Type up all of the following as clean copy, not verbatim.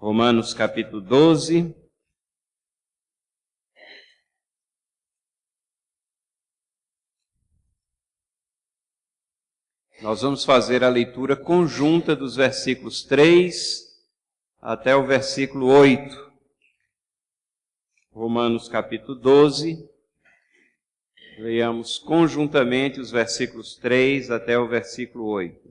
Romanos capítulo 12. Nós vamos fazer a leitura conjunta dos versículos 3 até o versículo 8. Romanos capítulo 12. Leiamos conjuntamente os versículos 3 até o versículo 8.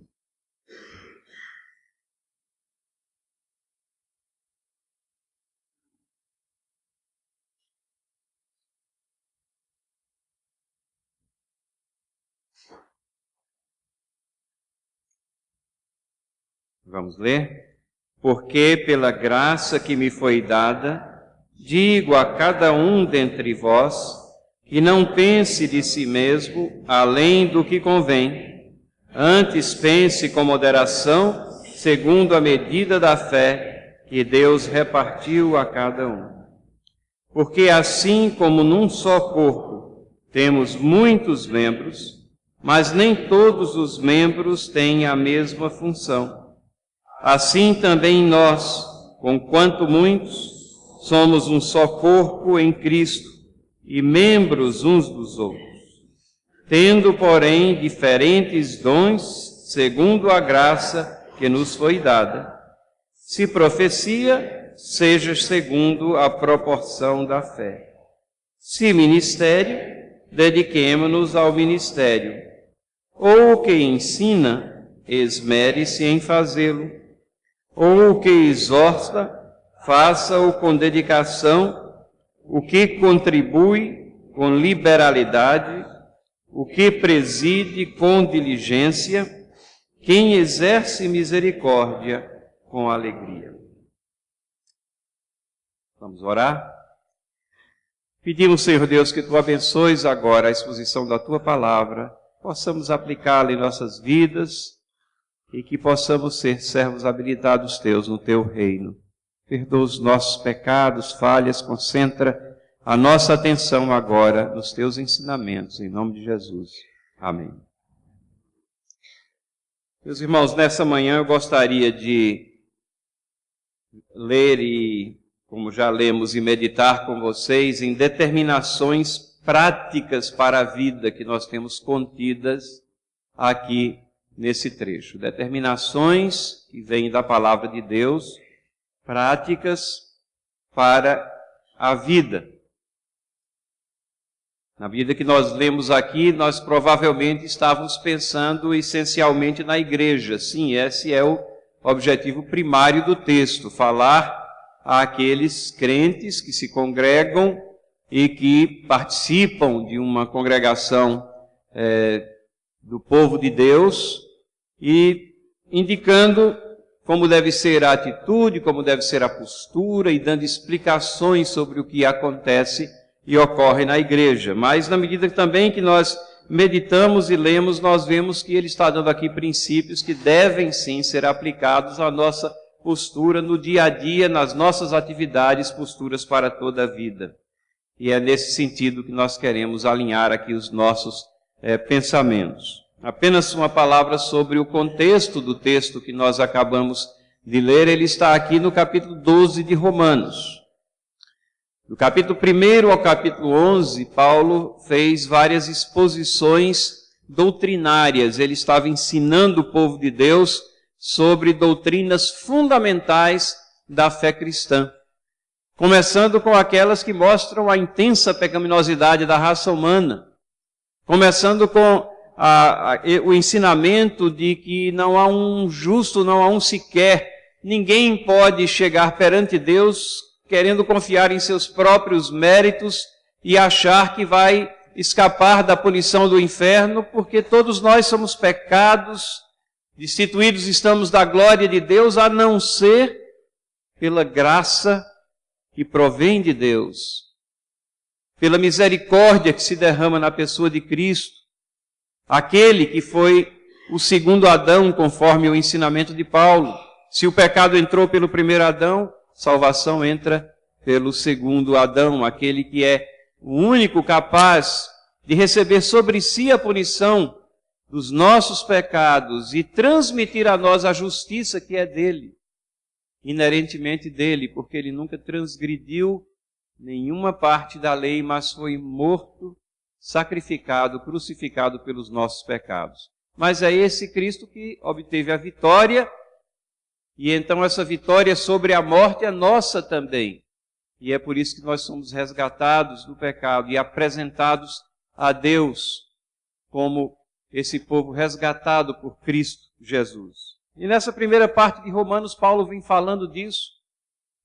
Vamos ler? Porque pela graça que me foi dada, digo a cada um dentre vós, que não pense de si mesmo além do que convém, antes pense com moderação, segundo a medida da fé que Deus repartiu a cada um. Porque assim como num só corpo temos muitos membros, mas nem todos os membros têm a mesma função. Assim também nós, conquanto muitos, somos um só corpo em Cristo e membros uns dos outros, tendo, porém, diferentes dons segundo a graça que nos foi dada. Se profecia, seja segundo a proporção da fé. Se ministério, dediquemo-nos ao ministério. Ou o que ensina, esmere-se em fazê-lo. Ou o que exorta, faça-o com dedicação, o que contribui com liberalidade, o que preside com diligência, quem exerce misericórdia com alegria. Vamos orar? Pedimos, Senhor Deus, que Tu abençoes agora a exposição da Tua palavra, possamos aplicá-la em nossas vidas, e que possamos ser servos habilitados Teus no Teu reino. Perdoa os nossos pecados, falhas, concentra a nossa atenção agora nos Teus ensinamentos, em nome de Jesus. Amém. Meus irmãos, nessa manhã eu gostaria de ler e, como já lemos, e meditar com vocês em determinações práticas para a vida que nós temos contidas aqui nesse trecho. Determinações que vêm da palavra de Deus, práticas para a vida. Na vida que nós lemos aqui, nós provavelmente estávamos pensando essencialmente na igreja. Sim, esse é o objetivo primário do texto, falar àqueles crentes que se congregam e que participam de uma congregação do povo de Deus, e indicando como deve ser a atitude, como deve ser a postura, e dando explicações sobre o que acontece e ocorre na igreja. Mas na medida também que nós meditamos e lemos, nós vemos que ele está dando aqui princípios que devem sim ser aplicados à nossa postura no dia a dia, nas nossas atividades, posturas para toda a vida. E é nesse sentido que nós queremos alinhar aqui os nossos pensamentos. Apenas uma palavra sobre o contexto do texto que nós acabamos de ler. Ele está aqui no capítulo 12 de Romanos. Do capítulo 1 ao capítulo 11, Paulo fez várias exposições doutrinárias. Ele estava ensinando o povo de Deus sobre doutrinas fundamentais da fé cristã. Começando com aquelas que mostram a intensa pecaminosidade da raça humana. Começando com o ensinamento de que não há um justo, não há um sequer. Ninguém pode chegar perante Deus querendo confiar em seus próprios méritos e achar que vai escapar da punição do inferno, porque todos nós somos pecados, destituídos estamos da glória de Deus, a não ser pela graça que provém de Deus, pela misericórdia que se derrama na pessoa de Cristo, aquele que foi o segundo Adão, conforme o ensinamento de Paulo. Se o pecado entrou pelo primeiro Adão, salvação entra pelo segundo Adão, aquele que é o único capaz de receber sobre si a punição dos nossos pecados e transmitir a nós a justiça que é dele. inerentemente dele, porque ele nunca transgrediu nenhuma parte da lei, mas foi morto, sacrificado, crucificado pelos nossos pecados. Mas é esse Cristo que obteve a vitória, e então essa vitória sobre a morte é nossa também. E é por isso que nós somos resgatados do pecado e apresentados a Deus como esse povo resgatado por Cristo Jesus. E nessa primeira parte de Romanos, Paulo vem falando disso,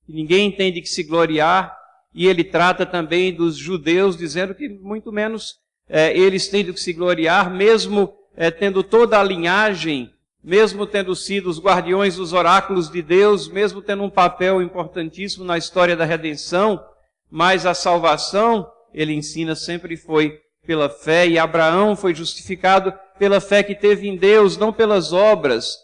que ninguém tem de que se gloriar, e ele trata também dos judeus, dizendo que muito menos eles têm de que se gloriar, mesmo tendo toda a linhagem, mesmo tendo sido os guardiões dos oráculos de Deus, mesmo tendo um papel importantíssimo na história da redenção, mas a salvação, ele ensina, sempre foi pela fé, e Abraão foi justificado pela fé que teve em Deus, não pelas obras.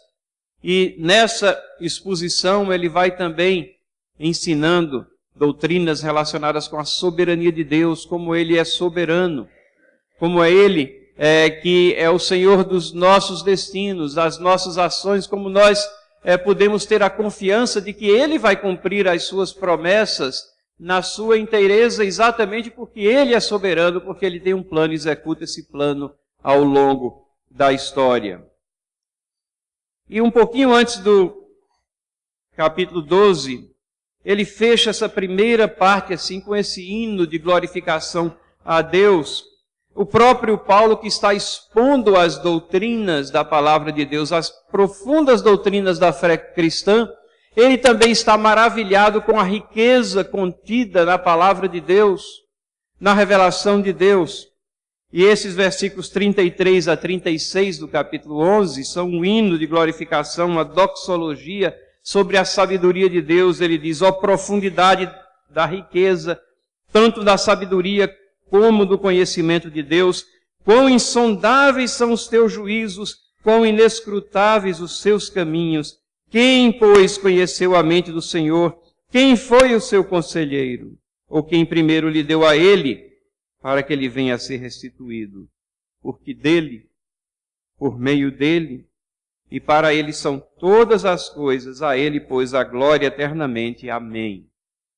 E nessa exposição ele vai também ensinando doutrinas relacionadas com a soberania de Deus, como ele é soberano, como é ele que é o Senhor dos nossos destinos, das nossas ações, como nós podemos ter a confiança de que ele vai cumprir as suas promessas na sua inteireza, exatamente porque ele é soberano, porque ele tem um plano e executa esse plano ao longo da história. E um pouquinho antes do capítulo 12, ele fecha essa primeira parte assim com esse hino de glorificação a Deus. O próprio Paulo, que está expondo as doutrinas da palavra de Deus, as profundas doutrinas da fé cristã, ele também está maravilhado com a riqueza contida na palavra de Deus, na revelação de Deus. E esses versículos 33 a 36 do capítulo 11 são um hino de glorificação, uma doxologia sobre a sabedoria de Deus. Ele diz: ó profundidade da riqueza, tanto da sabedoria como do conhecimento de Deus, quão insondáveis são os teus juízos, quão inescrutáveis os seus caminhos. Quem, pois, conheceu a mente do Senhor? Quem foi o seu conselheiro? Ou quem primeiro lhe deu a ele, para que ele venha a ser restituído? Porque dele, por meio dele, e para ele são todas as coisas, a ele, pois, a glória eternamente. Amém.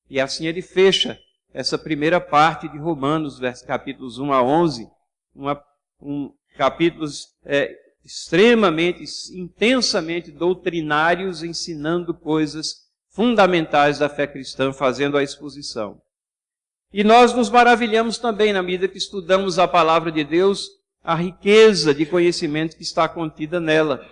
E assim ele fecha essa primeira parte de Romanos, capítulos 1 a 11, capítulos extremamente, intensamente doutrinários, ensinando coisas fundamentais da fé cristã, fazendo a exposição. E nós nos maravilhamos também, na medida que estudamos a palavra de Deus, a riqueza de conhecimento que está contida nela.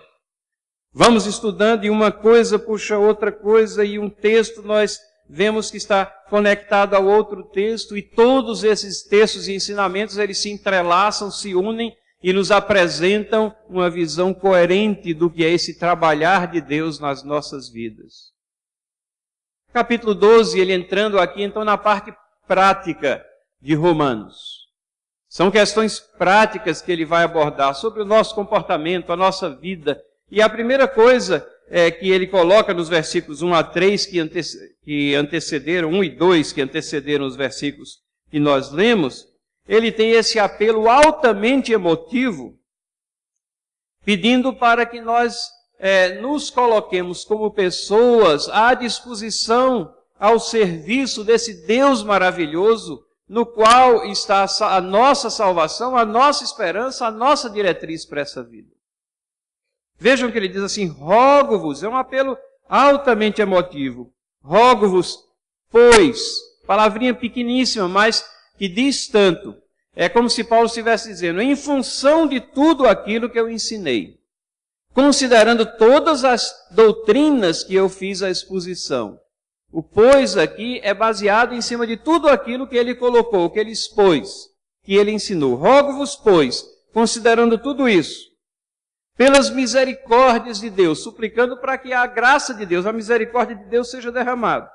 Vamos estudando e uma coisa puxa outra coisa, e um texto nós vemos que está conectado ao outro texto, e todos esses textos e ensinamentos, eles se entrelaçam, se unem e nos apresentam uma visão coerente do que é esse trabalhar de Deus nas nossas vidas. Capítulo 12, ele entrando aqui então na parte prática de Romanos. São questões práticas que ele vai abordar sobre o nosso comportamento, a nossa vida. E a primeira coisa que ele coloca nos versículos 1 a 3, que antecederam, 1 e 2, que antecederam os versículos que nós lemos, ele tem esse apelo altamente emotivo, pedindo para que nós nos coloquemos como pessoas à disposição, ao serviço desse Deus maravilhoso, no qual está a nossa salvação, a nossa esperança, a nossa diretriz para essa vida. Vejam que ele diz assim: rogo-vos, é um apelo altamente emotivo. Rogo-vos, pois, palavrinha pequeníssima, mas que diz tanto. É como se Paulo estivesse dizendo: em função de tudo aquilo que eu ensinei, considerando todas as doutrinas que eu fiz a exposição. O pois aqui é baseado em cima de tudo aquilo que ele colocou, que ele expôs, que ele ensinou. Rogo-vos, pois, considerando tudo isso, pelas misericórdias de Deus, suplicando para que a graça de Deus, a misericórdia de Deus seja derramada,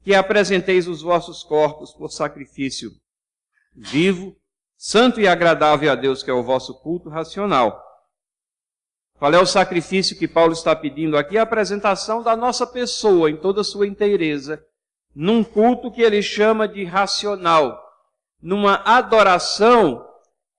que apresenteis os vossos corpos por sacrifício vivo, santo e agradável a Deus, que é o vosso culto racional. Qual é o sacrifício que Paulo está pedindo aqui? A apresentação da nossa pessoa em toda a sua inteireza, num culto que ele chama de racional, numa adoração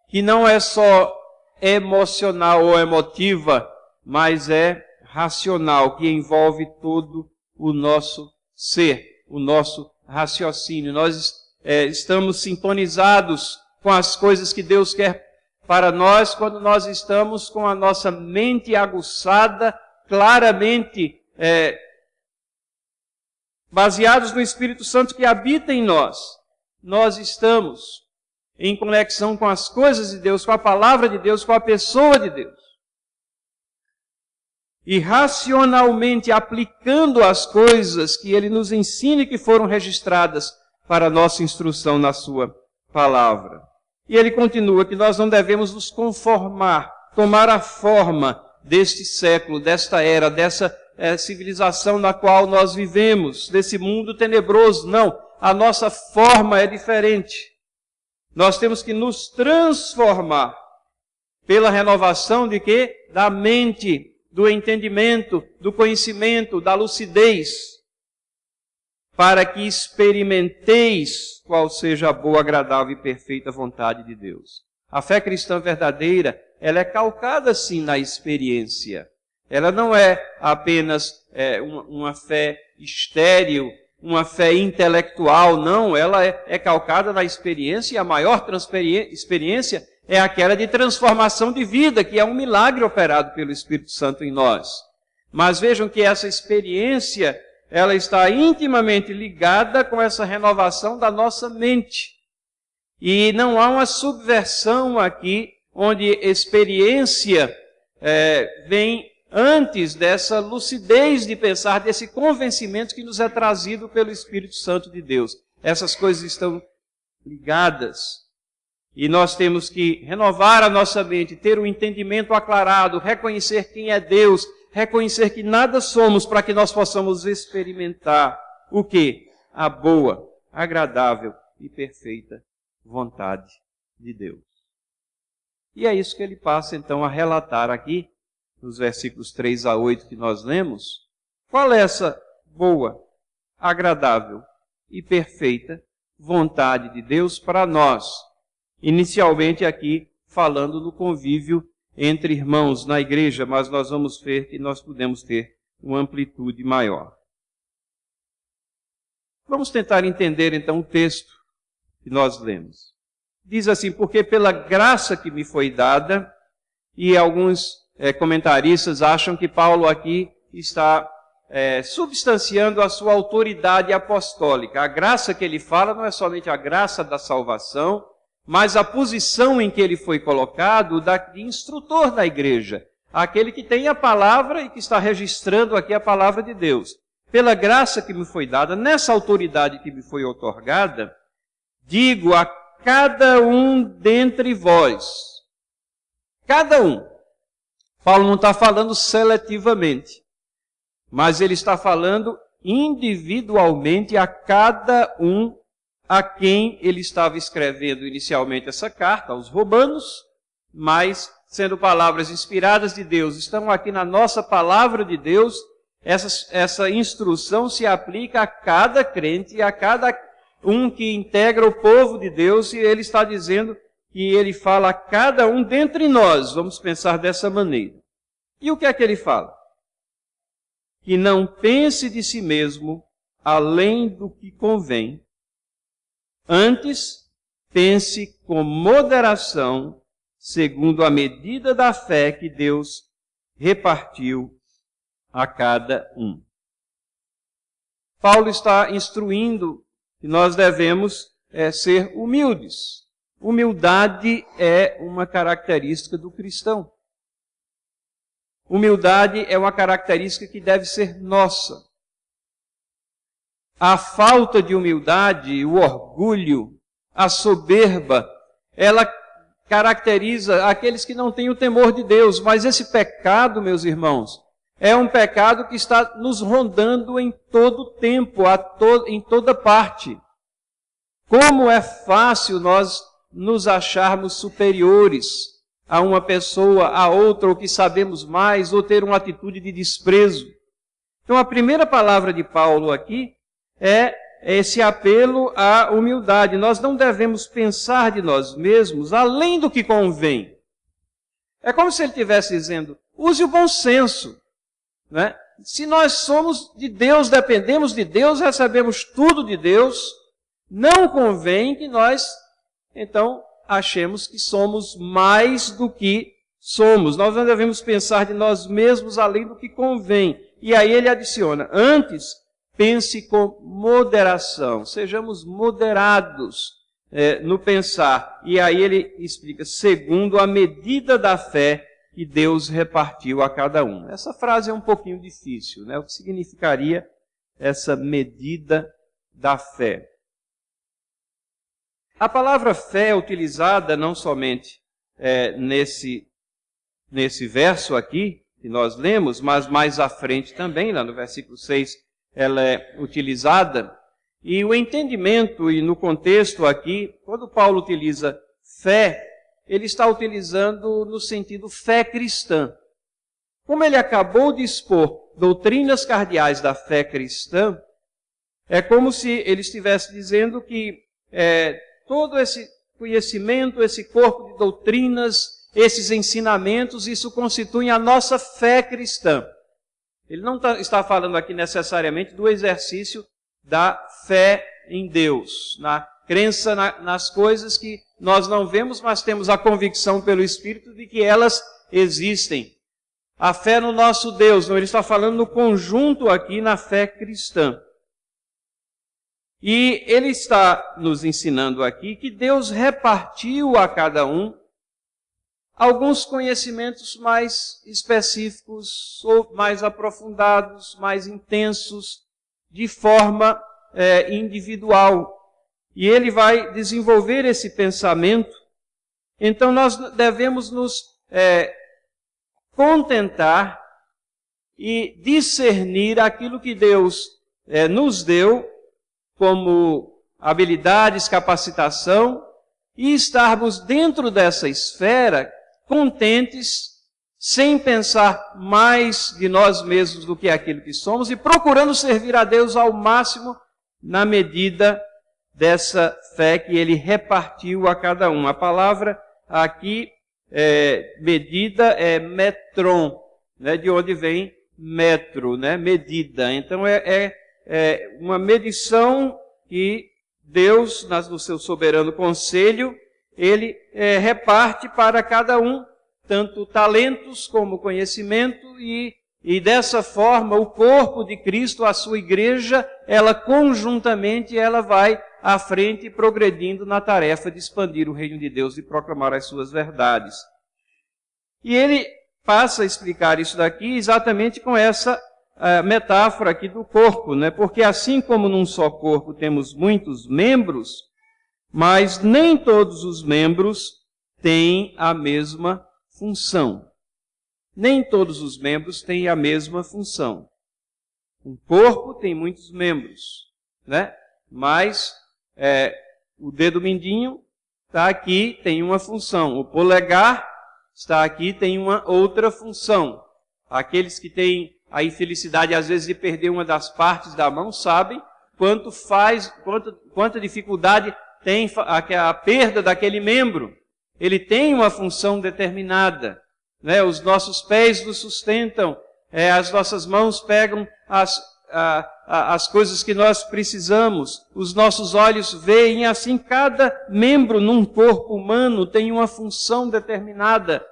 que não é só emocional ou emotiva, mas é racional, que envolve todo o nosso ser, o nosso raciocínio. Nós estamos sintonizados com as coisas que Deus quer para nós quando nós estamos com a nossa mente aguçada, claramente baseados no Espírito Santo que habita em nós. Nós estamos em conexão com as coisas de Deus, com a palavra de Deus, com a pessoa de Deus. E racionalmente aplicando as coisas que Ele nos ensina e que foram registradas para a nossa instrução na Sua palavra. E Ele continua que nós não devemos nos conformar, tomar a forma deste século, desta era, dessa civilização na qual nós vivemos, desse mundo tenebroso. Não, a nossa forma é diferente. Nós temos que nos transformar pela renovação de quê? Da mente, do entendimento, do conhecimento, da lucidez, para que experimenteis qual seja a boa, agradável e perfeita vontade de Deus. A fé cristã verdadeira, ela é calcada sim na experiência. Ela não é apenas uma fé estéril, uma fé intelectual, não. Ela é calcada na experiência, e a maior experiência é aquela de transformação de vida, que é um milagre operado pelo Espírito Santo em nós. Mas vejam que essa experiência, ela está intimamente ligada com essa renovação da nossa mente. E não há uma subversão aqui, onde experiência vem antes dessa lucidez de pensar, desse convencimento que nos é trazido pelo Espírito Santo de Deus. Essas coisas estão ligadas. E nós temos que renovar a nossa mente, ter um entendimento aclarado, reconhecer quem é Deus, reconhecer que nada somos para que nós possamos experimentar o quê? A boa, agradável e perfeita vontade de Deus. E é isso que ele passa então a relatar aqui, nos versículos 3 a 8 que nós lemos. Qual é essa boa, agradável e perfeita vontade de Deus para nós? Inicialmente aqui falando do convívio entre irmãos na igreja, mas nós vamos ver que nós podemos ter uma amplitude maior. Vamos tentar entender então o texto que nós lemos. Diz assim: porque pela graça que me foi dada, e alguns comentaristas acham que Paulo aqui está substanciando a sua autoridade apostólica. A graça que ele fala não é somente a graça da salvação, mas a posição em que ele foi colocado de instrutor da igreja, aquele que tem a palavra e que está registrando aqui a palavra de Deus. Pela graça que me foi dada, nessa autoridade que me foi outorgada, digo a cada um dentre vós. Cada um. Paulo não está falando seletivamente, mas ele está falando individualmente a cada um a quem ele estava escrevendo inicialmente essa carta, aos romanos, mas sendo palavras inspiradas de Deus, estão aqui na nossa palavra de Deus. Essa instrução se aplica a cada crente, a cada um que integra o povo de Deus, e ele está dizendo que ele fala a cada um dentre nós. Vamos pensar dessa maneira. E o que é que ele fala? Que não pense de si mesmo além do que convém. Antes, pense com moderação, segundo a medida da fé que Deus repartiu a cada um. Paulo está instruindo que nós devemos ser humildes. Humildade é uma característica do cristão. Humildade é uma característica que deve ser nossa. A falta de humildade, o orgulho, a soberba, ela caracteriza aqueles que não têm o temor de Deus. Mas esse pecado, meus irmãos, é um pecado que está nos rondando em todo o tempo, em toda parte. Como é fácil nós nos acharmos superiores a uma pessoa, a outra, ou que sabemos mais, ou ter uma atitude de desprezo. Então a primeira palavra de Paulo aqui é esse apelo à humildade. Nós não devemos pensar de nós mesmos além do que convém. É como se ele estivesse dizendo, use o bom senso, né? Se nós somos de Deus, dependemos de Deus, recebemos tudo de Deus, não convém que nós, então, achemos que somos mais do que somos. Nós não devemos pensar de nós mesmos além do que convém. E aí ele adiciona, antes, pense com moderação, sejamos moderados no pensar. E aí ele explica, segundo a medida da fé que Deus repartiu a cada um. Essa frase é um pouquinho difícil, né? O que significaria essa medida da fé? A palavra fé é utilizada não somente nesse verso aqui, que nós lemos, mas mais à frente também, lá no versículo 6, ela é utilizada. E o entendimento, e no contexto aqui, quando Paulo utiliza fé, ele está utilizando no sentido fé cristã. Como ele acabou de expor doutrinas cardeais da fé cristã, é como se ele estivesse dizendo que todo esse conhecimento, esse corpo de doutrinas, esses ensinamentos, isso constitui a nossa fé cristã. Ele não está falando aqui necessariamente do exercício da fé em Deus, na crença nas coisas que nós não vemos, mas temos a convicção pelo Espírito de que elas existem. A fé no nosso Deus, não, ele está falando no conjunto aqui na fé cristã. E ele está nos ensinando aqui que Deus repartiu a cada um alguns conhecimentos mais específicos, ou mais aprofundados, mais intensos, de forma individual. E ele vai desenvolver esse pensamento. Então nós devemos nos contentar e discernir aquilo que Deus nos deu como habilidades, capacitação, e estarmos dentro dessa esfera contentes, sem pensar mais de nós mesmos do que aquilo que somos, e procurando servir a Deus ao máximo na medida dessa fé que Ele repartiu a cada um. A palavra aqui, medida, é metron, né, de onde vem metro, né, medida. Então é uma medição que Deus, no seu soberano conselho, Ele reparte para cada um, tanto talentos como conhecimento, e dessa forma o corpo de Cristo, a sua igreja, ela conjuntamente ela vai à frente, progredindo na tarefa de expandir o reino de Deus e proclamar as suas verdades. E ele passa a explicar isso daqui exatamente com essa metáfora aqui do corpo, né? Porque assim como num só corpo temos muitos membros, mas nem todos os membros têm a mesma função. Nem todos os membros têm a mesma função. Um corpo tem muitos membros, né? Mas o dedo mindinho está aqui, tem uma função. O polegar está aqui, tem uma outra função. Aqueles que têm a infelicidade, às vezes, de perder uma das partes da mão, sabem quanta dificuldade tem a perda daquele membro. Ele tem uma função determinada, né? Os nossos pés nos sustentam, as nossas mãos pegam as coisas que nós precisamos, os nossos olhos veem, assim cada membro num corpo humano tem uma função determinada.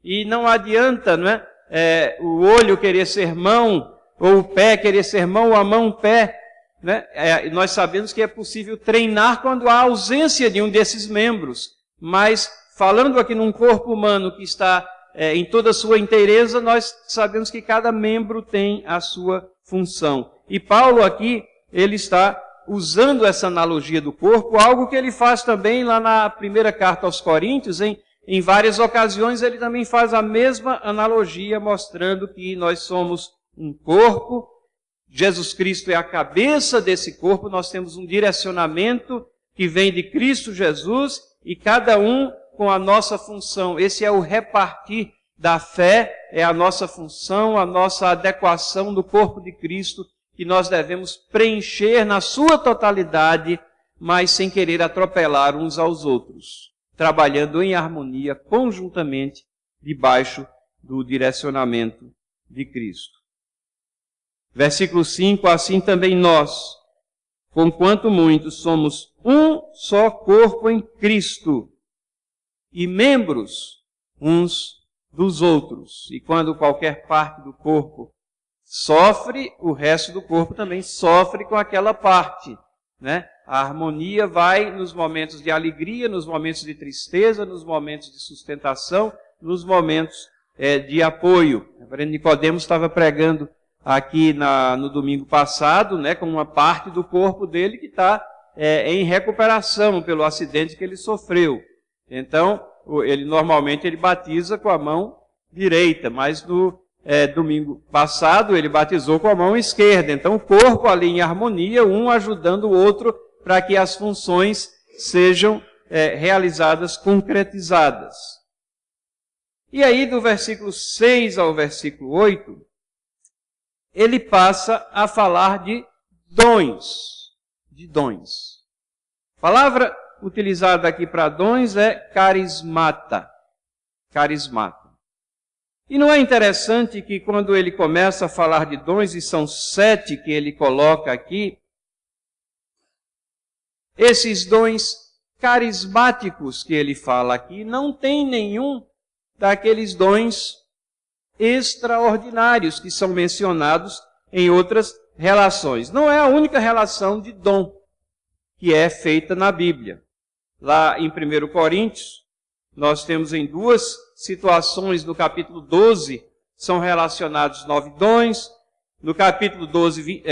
E não adianta, não é? O olho querer ser mão, ou o pé querer ser mão, ou a mão pé. Né? Nós sabemos que é possível treinar quando há ausência de um desses membros. Mas, falando aqui num corpo humano que está em toda a sua inteireza, nós sabemos que cada membro tem a sua função. E Paulo aqui, ele está usando essa analogia do corpo, algo que ele faz também lá na primeira carta aos Coríntios, em várias ocasiões ele também faz a mesma analogia, mostrando que nós somos um corpo, Jesus Cristo é a cabeça desse corpo, nós temos um direcionamento que vem de Cristo Jesus, e cada um com a nossa função. Esse é o repartir da fé, é a nossa função, a nossa adequação do corpo de Cristo, que nós devemos preencher na sua totalidade, mas sem querer atropelar uns aos outros, trabalhando em harmonia, conjuntamente, debaixo do direcionamento de Cristo. Versículo 5, assim também nós, conquanto muitos somos um só corpo em Cristo e membros uns dos outros. E quando qualquer parte do corpo sofre, o resto do corpo também sofre com aquela parte, né? A harmonia vai nos momentos de alegria, nos momentos de tristeza, nos momentos de sustentação, nos momentos de apoio. O reverendo Nicodemos estava pregando aqui no domingo passado, né, com uma parte do corpo dele que está em recuperação pelo acidente que ele sofreu. Então, normalmente ele batiza com a mão direita, mas no domingo passado ele batizou com a mão esquerda. Então, o corpo ali em harmonia, um ajudando o outro para que as funções sejam realizadas, concretizadas. E aí, do versículo 6 ao versículo 8, ele passa a falar de dons. De dons. A palavra utilizada aqui para dons é carismata. Carismata. E não é interessante que quando ele começa a falar de dons, e são 7 que ele coloca aqui, esses dons carismáticos que ele fala aqui não tem nenhum daqueles dons extraordinários que são mencionados em outras relações. Não é a única relação de dom que é feita na Bíblia. Lá em 1 Coríntios, nós temos em 2 situações, no capítulo 12, são relacionados 9 dons, no capítulo 12,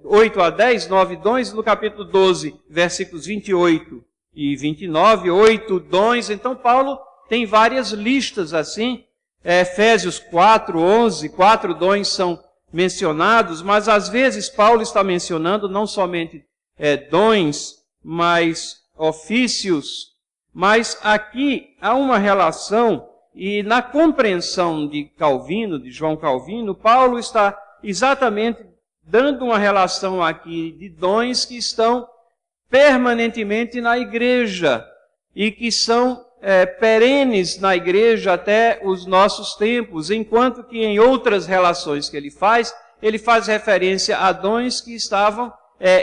8 a 10, 9 dons, no capítulo 12, versículos 28 e 29, 8 dons. Então, Paulo tem várias listas assim. Efésios 4, 11, 4 dons são mencionados, mas às vezes Paulo está mencionando não somente dons, mas ofícios. Mas aqui há uma relação, e na compreensão de Calvino, de João Calvino, Paulo está exatamente dando uma relação aqui de dons que estão permanentemente na igreja e que são perenes na igreja até os nossos tempos, enquanto que em outras relações que ele faz referência a dons que estavam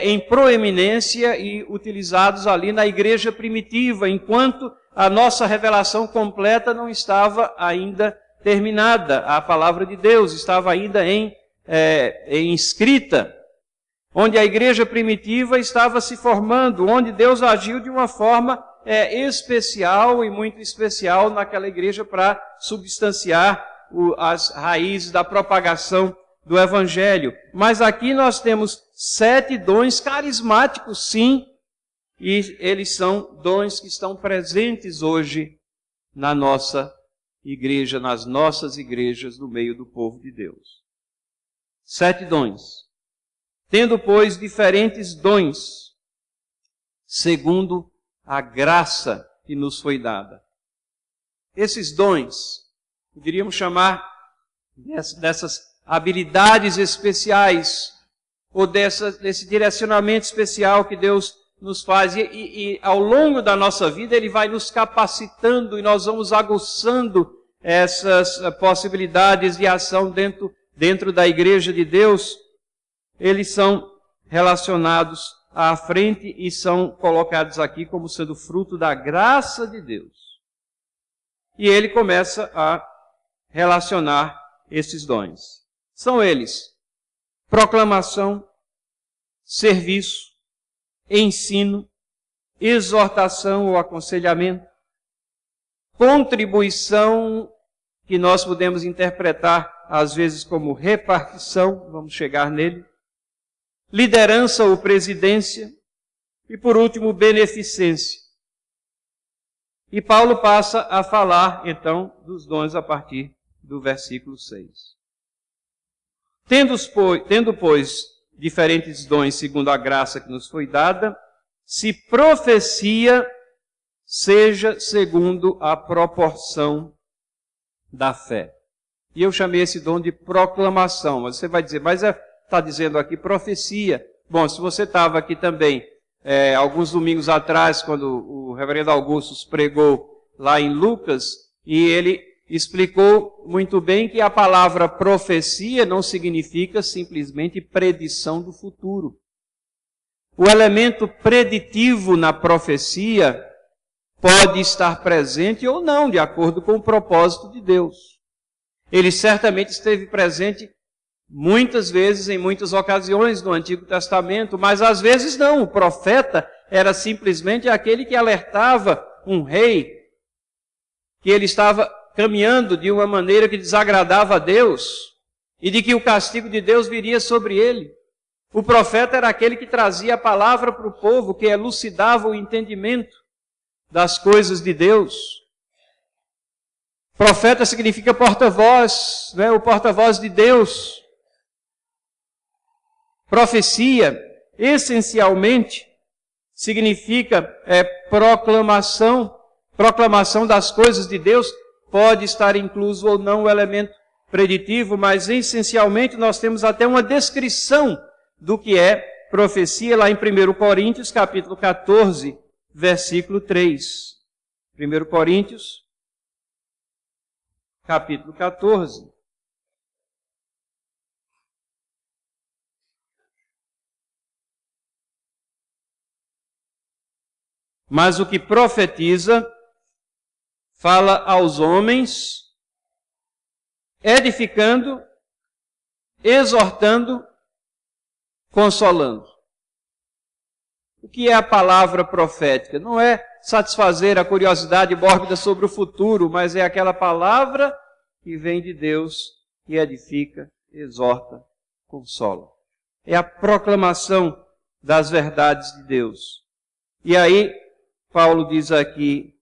em proeminência e utilizados ali na igreja primitiva, enquanto a nossa revelação completa não estava ainda terminada. A palavra de Deus estava ainda em escrita, onde a igreja primitiva estava se formando, onde Deus agiu de uma forma especial e muito especial naquela igreja para substanciar as raízes da propagação do Evangelho. Mas aqui nós temos 7 dons carismáticos, sim, e eles são dons que estão presentes hoje na nossa igreja, nas nossas igrejas, no meio do povo de Deus. 7 dons. Tendo, pois, diferentes dons, segundo a graça que nos foi dada. Esses dons, poderíamos chamar dessas habilidades especiais, ou desse direcionamento especial que Deus nos faz. E ao longo da nossa vida, Ele vai nos capacitando e nós vamos aguçando essas possibilidades de ação dentro da igreja de Deus. Eles são relacionados à frente e são colocados aqui como sendo fruto da graça de Deus. E ele começa a relacionar esses dons. São eles: proclamação, serviço, ensino, exortação ou aconselhamento, contribuição, que nós podemos interpretar às vezes como repartição, vamos chegar nele, liderança ou presidência, e por último, beneficência. E Paulo passa a falar, então, dos dons a partir do versículo 6. Tendo, pois, diferentes dons segundo a graça que nos foi dada, se profecia, seja segundo a proporção da fé. E eu chamei esse dom de proclamação. Mas você vai dizer, mas está dizendo aqui profecia. Bom, se você estava aqui também, alguns domingos atrás, quando o reverendo Augusto pregou lá em Lucas, e ele explicou muito bem que a palavra profecia não significa simplesmente predição do futuro. O elemento preditivo na profecia pode estar presente ou não, de acordo com o propósito de Deus. Ele certamente esteve presente muitas vezes, em muitas ocasiões no Antigo Testamento, mas às vezes não. O profeta era simplesmente aquele que alertava um rei que ele estava caminhando de uma maneira que desagradava a Deus e de que o castigo de Deus viria sobre ele. O profeta era aquele que trazia a palavra para o povo, que elucidava o entendimento das coisas de Deus. Profeta significa porta-voz, né? O porta-voz de Deus. Profecia, essencialmente, significa proclamação. Proclamação das coisas de Deus. Pode estar incluso ou não o elemento preditivo, mas essencialmente nós temos até uma descrição do que é profecia lá em 1 Coríntios, capítulo 14, versículo 3. 1 Coríntios, capítulo 14. Mas o que profetiza fala aos homens, edificando, exortando, consolando. O que é a palavra profética? Não é satisfazer a curiosidade mórbida sobre o futuro, mas é aquela palavra que vem de Deus e edifica, exorta, consola. É a proclamação das verdades de Deus. E aí, Paulo diz aqui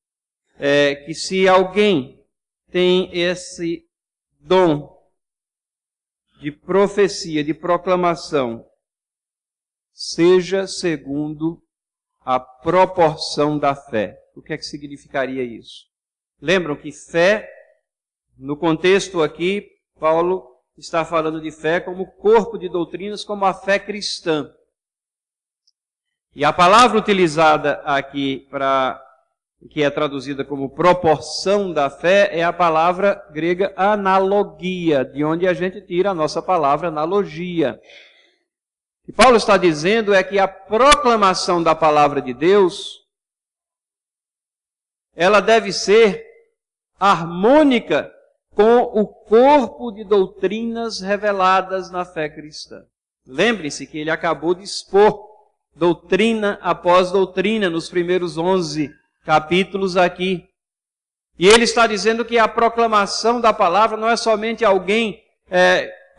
que se alguém tem esse dom de profecia, de proclamação, seja segundo a proporção da fé. O que é que significaria isso? Lembram que fé, no contexto aqui, Paulo está falando de fé como corpo de doutrinas, como a fé cristã. E a palavra utilizada aqui, que é traduzida como proporção da fé, é a palavra grega analogia, de onde a gente tira a nossa palavra analogia. O que Paulo está dizendo é que a proclamação da palavra de Deus, ela deve ser harmônica com o corpo de doutrinas reveladas na fé cristã. Lembrem-se que ele acabou de expor doutrina após doutrina nos primeiros 11 capítulos aqui. E ele está dizendo que a proclamação da palavra não é somente alguém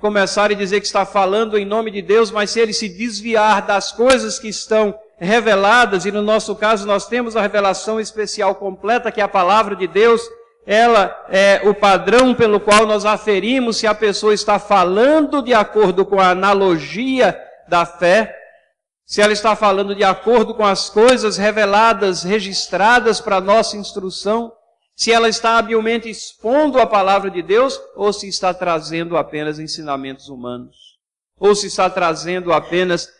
começar e dizer que está falando em nome de Deus, mas se ele se desviar das coisas que estão reveladas, e no nosso caso nós temos a revelação especial completa, que é a palavra de Deus, ela é o padrão pelo qual nós aferimos se a pessoa está falando de acordo com a analogia da fé, se ela está falando de acordo com as coisas reveladas, registradas para nossa instrução, se ela está habilmente expondo a palavra de Deus, ou se está trazendo apenas ensinamentos humanos, ou se está trazendo apenas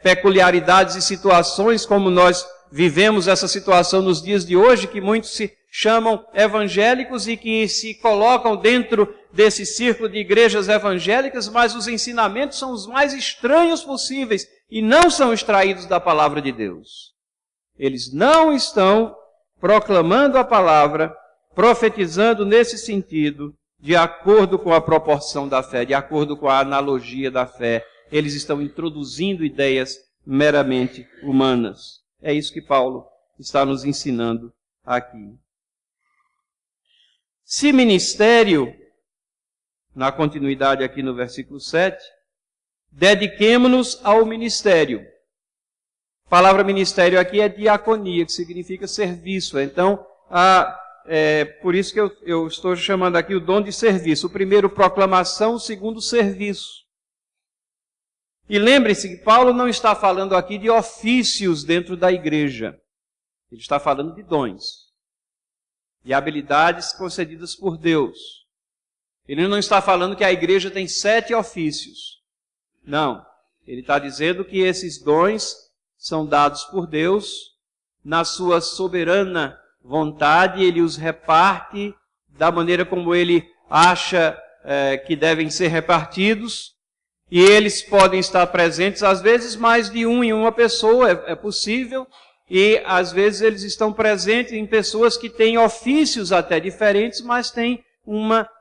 peculiaridades e situações, como nós vivemos essa situação nos dias de hoje, que muitos se chamam evangélicos e que se colocam dentro desse círculo de igrejas evangélicas, mas os ensinamentos são os mais estranhos possíveis e não são extraídos da palavra de Deus. Eles não estão proclamando a palavra, profetizando nesse sentido, de acordo com a proporção da fé, de acordo com a analogia da fé. Eles estão introduzindo ideias meramente humanas. É isso que Paulo está nos ensinando aqui. Se ministério, na continuidade aqui no versículo 7, dediquemo-nos ao ministério. A palavra ministério aqui é diaconia, que significa serviço. Então, por isso que eu estou chamando aqui o dom de serviço. O primeiro, proclamação. O segundo, serviço. E lembre-se que Paulo não está falando aqui de ofícios dentro da igreja. Ele está falando de dons, de habilidades concedidas por Deus. Ele não está falando que a igreja tem 7 ofícios. Não. Ele está dizendo que esses dons são dados por Deus, na sua soberana vontade, Ele os reparte da maneira como ele acha que devem ser repartidos, e eles podem estar presentes, às vezes mais de um em uma pessoa, é possível, e às vezes eles estão presentes em pessoas que têm ofícios até diferentes, mas têm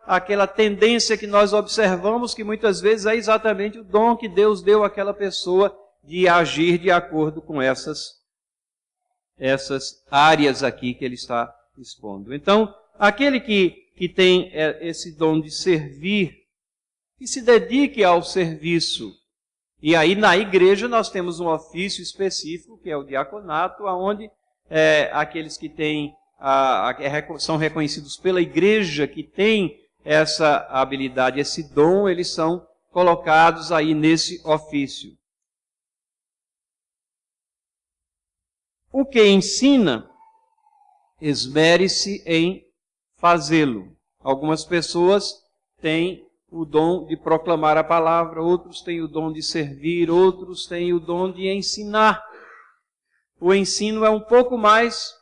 aquela tendência que nós observamos, que muitas vezes é exatamente o dom que Deus deu àquela pessoa de agir de acordo com essas áreas aqui que ele está expondo. Então, aquele que tem esse dom de servir, que se dedique ao serviço. E aí na igreja nós temos um ofício específico, que é o diaconato, onde aqueles que têm são reconhecidos pela igreja, que têm essa habilidade, esse dom, eles são colocados aí nesse ofício. O que ensina, esmere-se em fazê-lo. Algumas pessoas têm o dom de proclamar a palavra, outros têm o dom de servir, outros têm o dom de ensinar. O ensino é um pouco mais,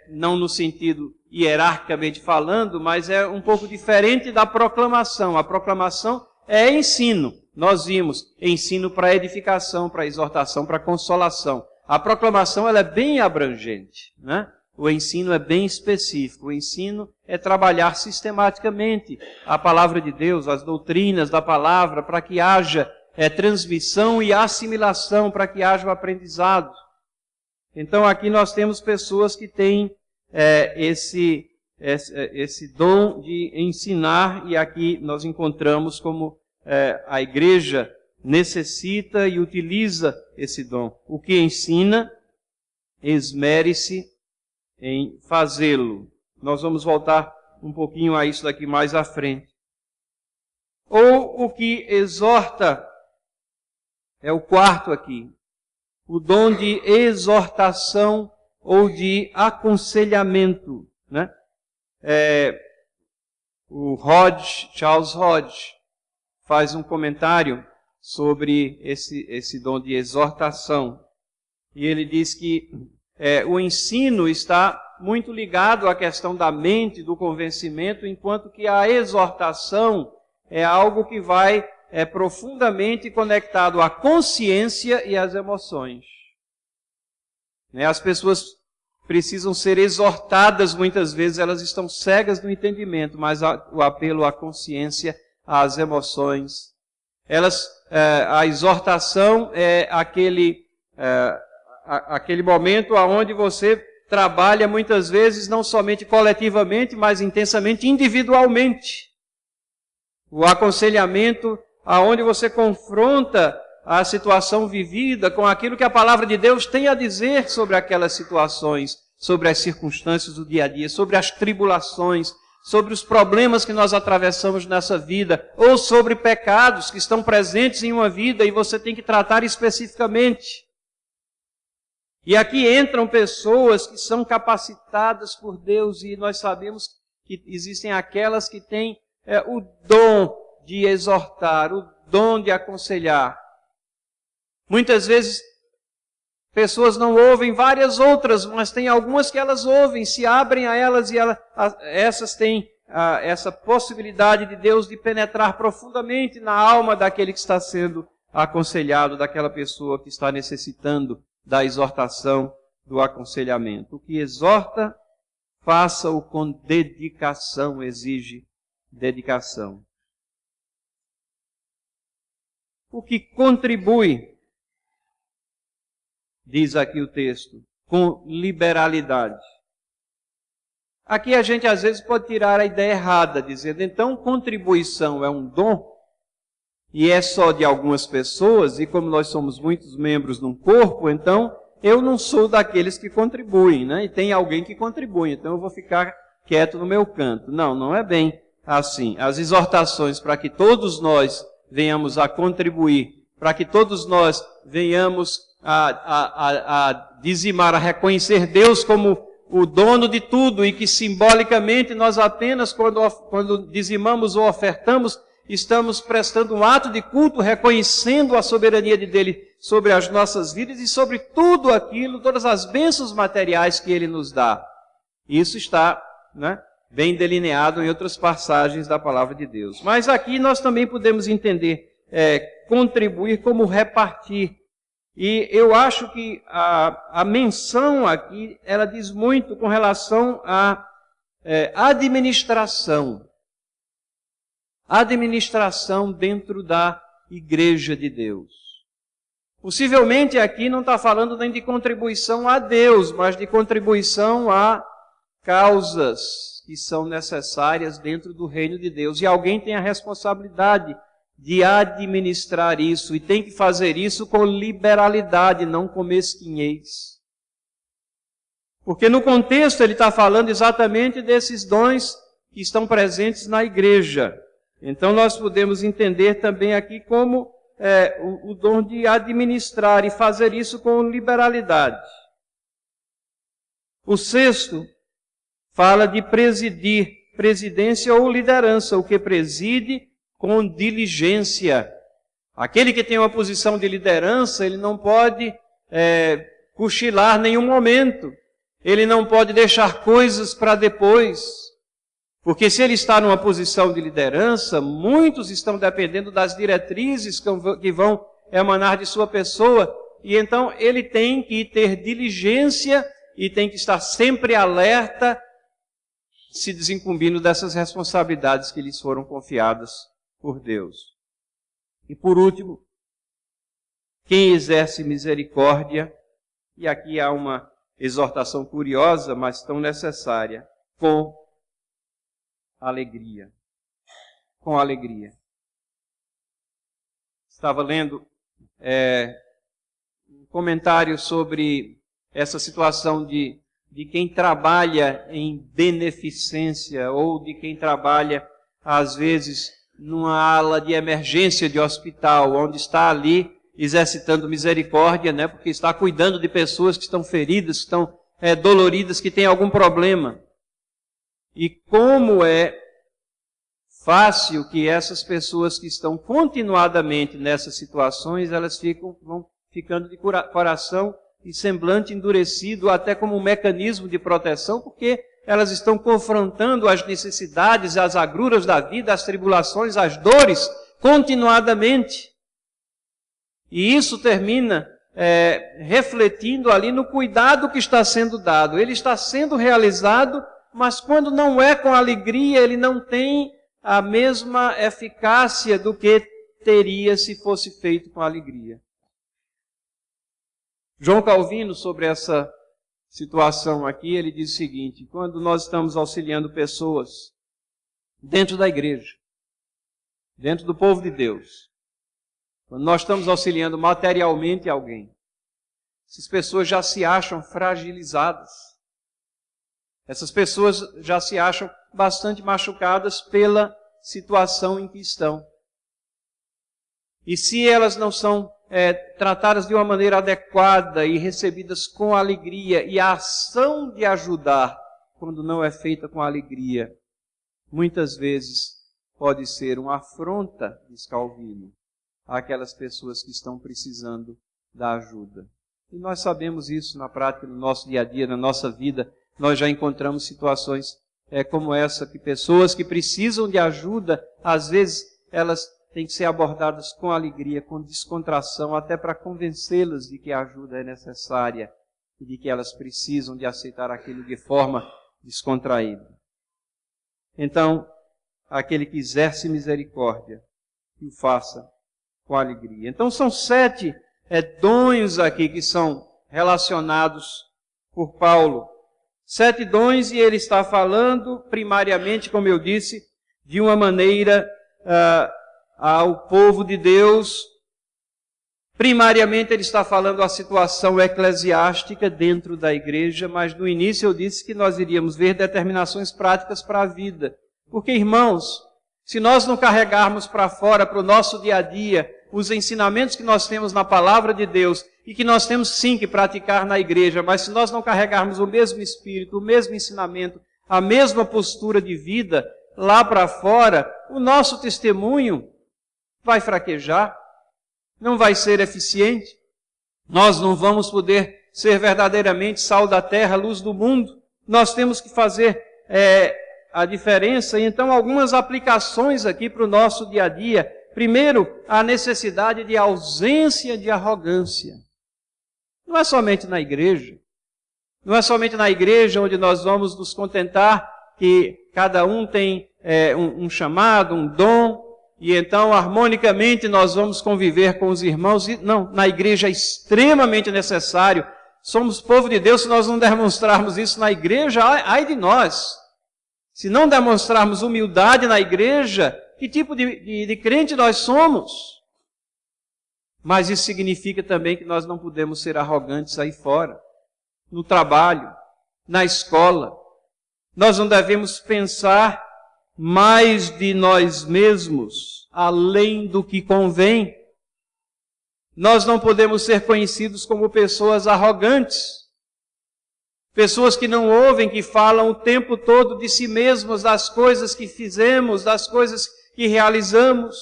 não no sentido hierarquicamente falando, mas é um pouco diferente da proclamação. A proclamação é ensino. Nós vimos ensino para edificação, para exortação, para consolação. A proclamação ela é bem abrangente, né? O ensino é bem específico. O ensino é trabalhar sistematicamente a palavra de Deus, as doutrinas da palavra, para que haja transmissão e assimilação, para que haja o aprendizado. Então aqui nós temos pessoas que têm esse dom de ensinar, e aqui nós encontramos como a igreja necessita e utiliza esse dom. O que ensina, esmere-se em fazê-lo. Nós vamos voltar um pouquinho a isso daqui mais à frente. Ou o que exorta, é o quarto aqui, o dom de exortação ou de aconselhamento, né? O Charles Hodge faz um comentário sobre esse dom de exortação. E ele diz que o ensino está muito ligado à questão da mente, do convencimento, enquanto que a exortação é algo que vai profundamente conectado à consciência e às emoções. As pessoas precisam ser exortadas, muitas vezes elas estão cegas no entendimento, mas o apelo à consciência, às emoções. A exortação é aquele momento onde você trabalha muitas vezes não somente coletivamente, mas intensamente individualmente. O aconselhamento, aonde você confronta a situação vivida com aquilo que a palavra de Deus tem a dizer sobre aquelas situações, sobre as circunstâncias do dia a dia, sobre as tribulações, sobre os problemas que nós atravessamos nessa vida, ou sobre pecados que estão presentes em uma vida e você tem que tratar especificamente. E aqui entram pessoas que são capacitadas por Deus, e nós sabemos que existem aquelas que têm o dom de exortar, o dom de aconselhar. Muitas vezes, pessoas não ouvem várias outras, mas tem algumas que elas ouvem, se abrem a elas, e essas têm essa possibilidade de Deus de penetrar profundamente na alma daquele que está sendo aconselhado, daquela pessoa que está necessitando da exortação, do aconselhamento. O que exorta, faça-o com dedicação, exige dedicação. O que contribui, diz aqui o texto, com liberalidade. Aqui a gente às vezes pode tirar a ideia errada, dizendo, então contribuição é um dom, e é só de algumas pessoas, e como nós somos muitos membros num corpo, então eu não sou daqueles que contribuem, né? E tem alguém que contribui, então eu vou ficar quieto no meu canto. Não, não é bem assim. As exortações para que todos nós venhamos a contribuir, para que todos nós venhamos a dizimar, a reconhecer Deus como o dono de tudo, e que simbolicamente nós apenas, quando dizimamos ou ofertamos, estamos prestando um ato de culto, reconhecendo a soberania dele sobre as nossas vidas e sobre tudo aquilo, todas as bênçãos materiais que ele nos dá. Isso está, né, bem delineado em outras passagens da palavra de Deus. Mas aqui nós também podemos entender contribuir como repartir. E eu acho que a menção aqui, ela diz muito com relação à administração. Administração dentro da igreja de Deus. Possivelmente aqui não está falando nem de contribuição a Deus, mas de contribuição a causas que são necessárias dentro do reino de Deus. E alguém tem a responsabilidade de administrar isso, e tem que fazer isso com liberalidade, não com mesquinhez. Porque no contexto ele está falando exatamente desses dons que estão presentes na igreja. Então nós podemos entender também aqui como o dom de administrar e fazer isso com liberalidade. O sexto fala de presidir, presidência ou liderança, o que preside com diligência. Aquele que tem uma posição de liderança, ele não pode cochilar nenhum momento. Ele não pode deixar coisas para depois. Porque se ele está numa posição de liderança, muitos estão dependendo das diretrizes que vão emanar de sua pessoa. E então ele tem que ter diligência e tem que estar sempre alerta, se desincumbindo dessas responsabilidades que lhes foram confiadas por Deus. E por último, quem exerce misericórdia, e aqui há uma exortação curiosa, mas tão necessária, com alegria. Com alegria. Estava lendo um comentário sobre essa situação de quem trabalha em beneficência ou de quem trabalha, às vezes, numa ala de emergência de hospital, onde está ali exercitando misericórdia, né, porque está cuidando de pessoas que estão feridas, que estão doloridas, que têm algum problema. E como é fácil que essas pessoas que estão continuadamente nessas situações, elas vão ficando de coração e semblante endurecido, até como um mecanismo de proteção, porque elas estão confrontando as necessidades, as agruras da vida, as tribulações, as dores, continuadamente. E isso termina refletindo ali no cuidado que está sendo dado. Ele está sendo realizado, mas quando não é com alegria, ele não tem a mesma eficácia do que teria se fosse feito com alegria. João Calvino, sobre essa situação aqui, ele diz o seguinte: quando nós estamos auxiliando pessoas dentro da igreja, dentro do povo de Deus, quando nós estamos auxiliando materialmente alguém, essas pessoas já se acham fragilizadas. Essas pessoas já se acham bastante machucadas pela situação em que estão. E se elas não são tratadas de uma maneira adequada e recebidas com alegria, e a ação de ajudar, quando não é feita com alegria, muitas vezes pode ser uma afronta, diz Calvino, àquelas pessoas que estão precisando da ajuda. E nós sabemos isso na prática, no nosso dia a dia, na nossa vida. Nós já encontramos situações como essa, que pessoas que precisam de ajuda, às vezes elas têm que ser abordadas com alegria, com descontração, até para convencê-las de que a ajuda é necessária e de que elas precisam de aceitar aquilo de forma descontraída. Então, aquele que exerce misericórdia, que o faça com alegria. Então, são 7 dons aqui que são relacionados por Paulo. 7 dons, e ele está falando, primariamente, como eu disse, de uma maneira ao povo de Deus. Primariamente, ele está falando a situação eclesiástica dentro da igreja, mas no início eu disse que nós iríamos ver determinações práticas para a vida. Porque, irmãos, se nós não carregarmos para fora, para o nosso dia a dia, os ensinamentos que nós temos na palavra de Deus, e que nós temos sim que praticar na igreja, mas se nós não carregarmos o mesmo espírito, o mesmo ensinamento, a mesma postura de vida lá para fora, o nosso testemunho vai fraquejar, não vai ser eficiente. Nós não vamos poder ser verdadeiramente sal da terra, luz do mundo. Nós temos que fazer a diferença? E então, algumas aplicações aqui para o nosso dia a dia. Primeiro, a necessidade de ausência de arrogância. Não é somente na igreja. Não é somente na igreja onde nós vamos nos contentar que cada um tem um chamado, um dom, e então harmonicamente nós vamos conviver com os irmãos. Não, na igreja é extremamente necessário. Somos povo de Deus, se nós não demonstrarmos isso na igreja, ai de nós. Se não demonstrarmos humildade na igreja, que tipo de crente nós somos? Mas isso significa também que nós não podemos ser arrogantes aí fora, no trabalho, na escola. Nós não devemos pensar mais de nós mesmos, além do que convém. Nós não podemos ser conhecidos como pessoas arrogantes. Pessoas que não ouvem, que falam o tempo todo de si mesmos, das coisas que fizemos, das coisas que realizamos,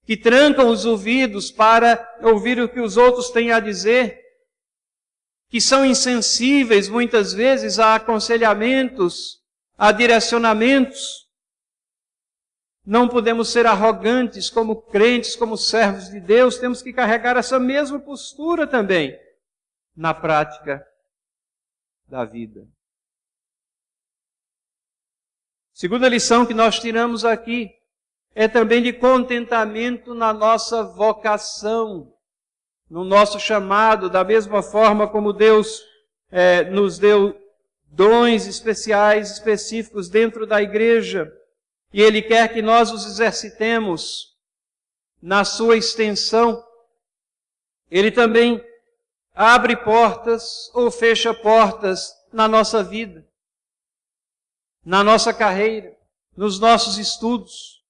que trancam os ouvidos para ouvir o que os outros têm a dizer, que são insensíveis muitas vezes a aconselhamentos, a direcionamentos. Não podemos ser arrogantes como crentes, como servos de Deus, temos que carregar essa mesma postura também na prática da vida. Segunda lição que nós tiramos aqui é também de contentamento na nossa vocação, no nosso chamado, da mesma forma como Deus nos deu dons especiais, específicos dentro da igreja, e Ele quer que nós os exercitemos na sua extensão. Ele também abre portas ou fecha portas na nossa vida, na nossa carreira, nos nossos estudos.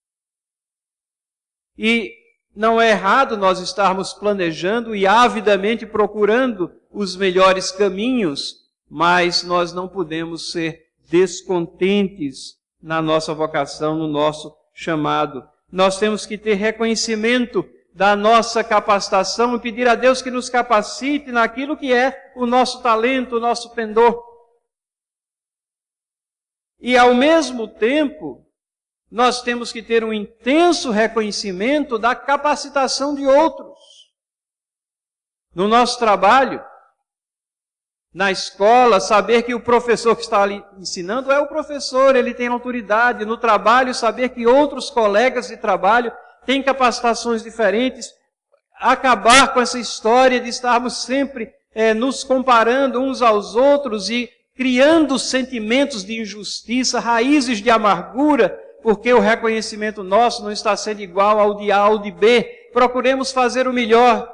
E não é errado nós estarmos planejando e avidamente procurando os melhores caminhos, mas nós não podemos ser descontentes na nossa vocação, no nosso chamado. Nós temos que ter reconhecimento da nossa capacitação e pedir a Deus que nos capacite naquilo que é o nosso talento, o nosso pendor. E ao mesmo tempo, nós temos que ter um intenso reconhecimento da capacitação de outros. No nosso trabalho, na escola, saber que o professor que está ali ensinando é o professor, ele tem autoridade. No trabalho, saber que outros colegas de trabalho têm capacitações diferentes. Acabar com essa história de estarmos sempre nos comparando uns aos outros e criando sentimentos de injustiça, raízes de amargura, porque o reconhecimento nosso não está sendo igual ao de A ou de B. Procuremos fazer o melhor.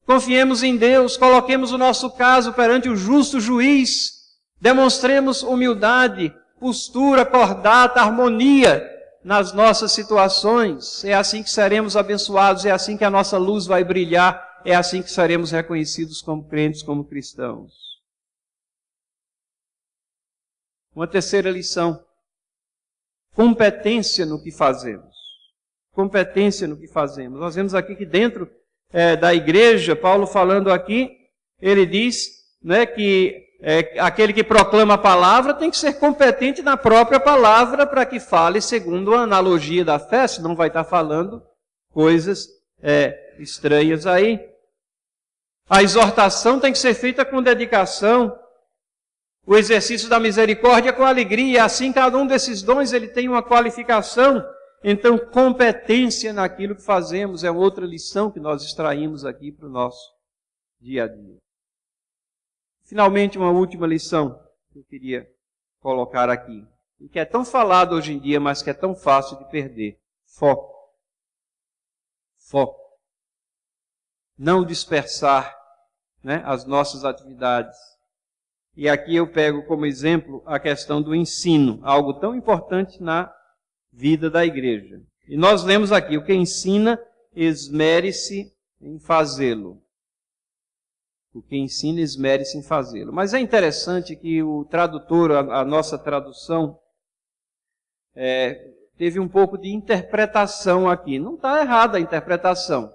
Confiemos em Deus, coloquemos o nosso caso perante o justo juiz. Demonstremos humildade, postura, cordata, harmonia nas nossas situações. É assim que seremos abençoados, é assim que a nossa luz vai brilhar, é assim que seremos reconhecidos como crentes, como cristãos. Uma terceira lição. Competência no que fazemos. Competência no que fazemos. Nós vemos aqui que dentro da igreja, Paulo falando aqui, ele diz que aquele que proclama a palavra tem que ser competente na própria palavra para que fale segundo a analogia da fé, senão vai estar falando coisas estranhas aí. A exortação tem que ser feita com dedicação. O exercício da misericórdia com alegria. Assim, cada um desses dons ele tem uma qualificação. Então, competência naquilo que fazemos é outra lição que nós extraímos aqui para o nosso dia a dia. Finalmente, uma última lição que eu queria colocar aqui, e que é tão falado hoje em dia, mas que é tão fácil de perder. Foco. Foco. Não dispersar as nossas atividades. E aqui eu pego como exemplo a questão do ensino, algo tão importante na vida da igreja. E nós lemos aqui, o que ensina, esmere-se em fazê-lo. O que ensina, esmere-se em fazê-lo. Mas é interessante que o tradutor, a nossa tradução, teve um pouco de interpretação aqui. Não está errada a interpretação.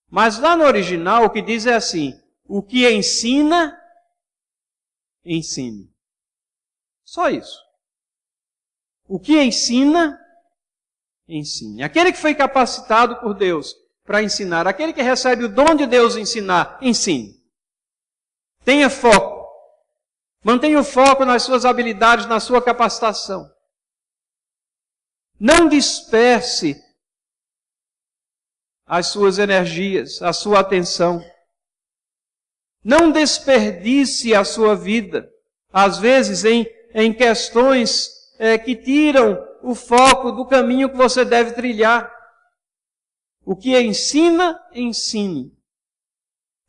Mas lá no original o que diz é assim, o que ensina, ensine. Só isso. O que ensina, ensine. Aquele que foi capacitado por Deus para ensinar, aquele que recebe o dom de Deus ensinar, ensine. Tenha foco. Mantenha o foco nas suas habilidades, na sua capacitação. Não disperse as suas energias, a sua atenção. Não desperdice a sua vida, às vezes em questões que tiram o foco do caminho que você deve trilhar. O que ensina, ensine.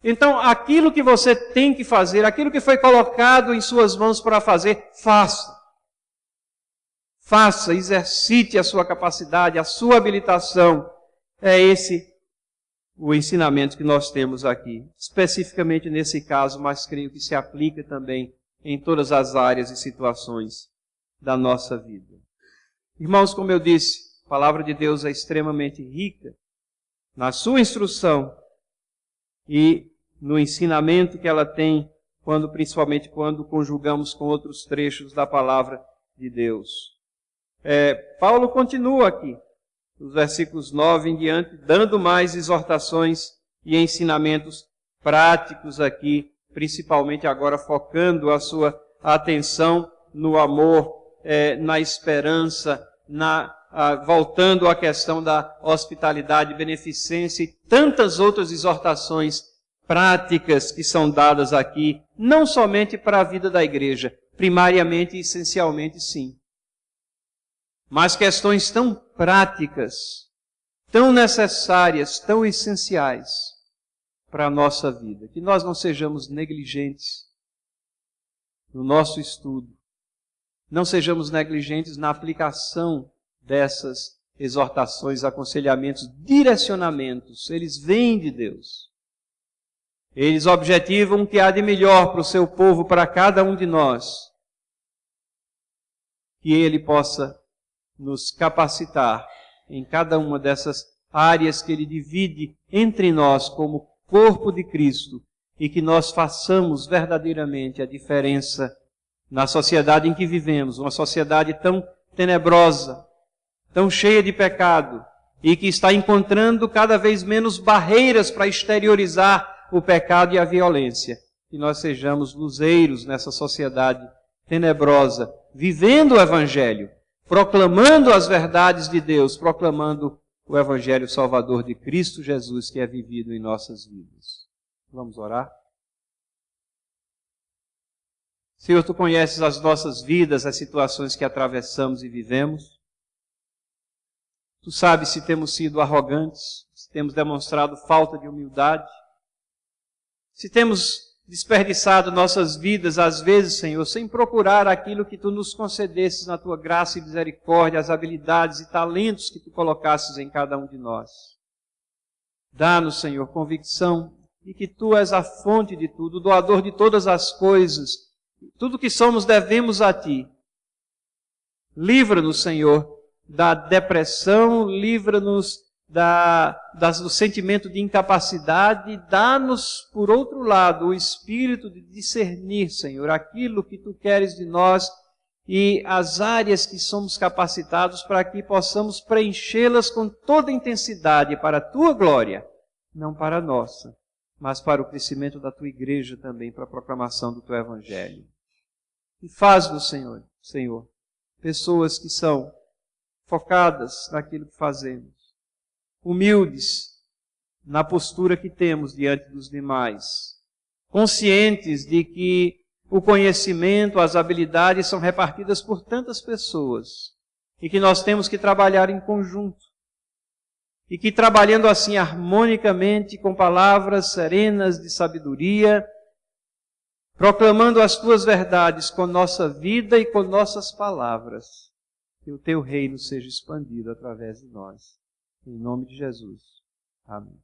Então, aquilo que você tem que fazer, aquilo que foi colocado em suas mãos para fazer, faça. Faça, exercite a sua capacidade, a sua habilitação. É esse o ensinamento que nós temos aqui. Especificamente nesse caso, mas creio que se aplica também em todas as áreas e situações da nossa vida. Irmãos, como eu disse, a palavra de Deus é extremamente rica na sua instrução e no ensinamento que ela tem, principalmente quando conjugamos com outros trechos da palavra de Deus. Paulo continua aqui, nos versículos 9 em diante, dando mais exortações e ensinamentos práticos aqui, principalmente agora focando a sua atenção no amor, na esperança, voltando à questão da hospitalidade, beneficência e tantas outras exortações práticas que são dadas aqui, não somente para a vida da igreja, primariamente e essencialmente sim, mas questões tão práticas, tão necessárias, tão essenciais para a nossa vida, que nós não sejamos negligentes no nosso estudo, não sejamos negligentes na aplicação dessas exortações, aconselhamentos, direcionamentos. Eles vêm de Deus. Eles objetivam o que há de melhor para o seu povo, para cada um de nós. Que Ele possa nos capacitar em cada uma dessas áreas que Ele divide entre nós como corpo de Cristo e que nós façamos verdadeiramente a diferença na sociedade em que vivemos, uma sociedade tão tenebrosa, tão cheia de pecado e que está encontrando cada vez menos barreiras para exteriorizar o pecado e a violência. Que nós sejamos luzeiros nessa sociedade tenebrosa, vivendo o Evangelho, proclamando as verdades de Deus, proclamando o Evangelho Salvador de Cristo Jesus que é vivido em nossas vidas. Vamos orar? Senhor, Tu conheces as nossas vidas, as situações que atravessamos e vivemos. Tu sabes se temos sido arrogantes, se temos demonstrado falta de humildade, se temos desperdiçado nossas vidas, às vezes, Senhor, sem procurar aquilo que Tu nos concedesses na Tua graça e misericórdia, as habilidades e talentos que Tu colocasses em cada um de nós. Dá-nos, Senhor, convicção de que Tu és a fonte de tudo, o doador de todas as coisas. Tudo que somos devemos a Ti. Livra-nos, Senhor, da depressão, livra-nos do sentimento de incapacidade, dá-nos, por outro lado, o espírito de discernir, Senhor, aquilo que Tu queres de nós e as áreas que somos capacitados para que possamos preenchê-las com toda intensidade para a Tua glória, não para a nossa, mas para o crescimento da Tua igreja também, para a proclamação do Teu Evangelho. E faz-nos, Senhor, pessoas que são focadas naquilo que fazemos, humildes na postura que temos diante dos demais, conscientes de que o conhecimento, as habilidades são repartidas por tantas pessoas e que nós temos que trabalhar em conjunto. E que trabalhando assim harmonicamente, com palavras serenas de sabedoria, proclamando as Tuas verdades com nossa vida e com nossas palavras, que o Teu reino seja expandido através de nós. Em nome de Jesus. Amém.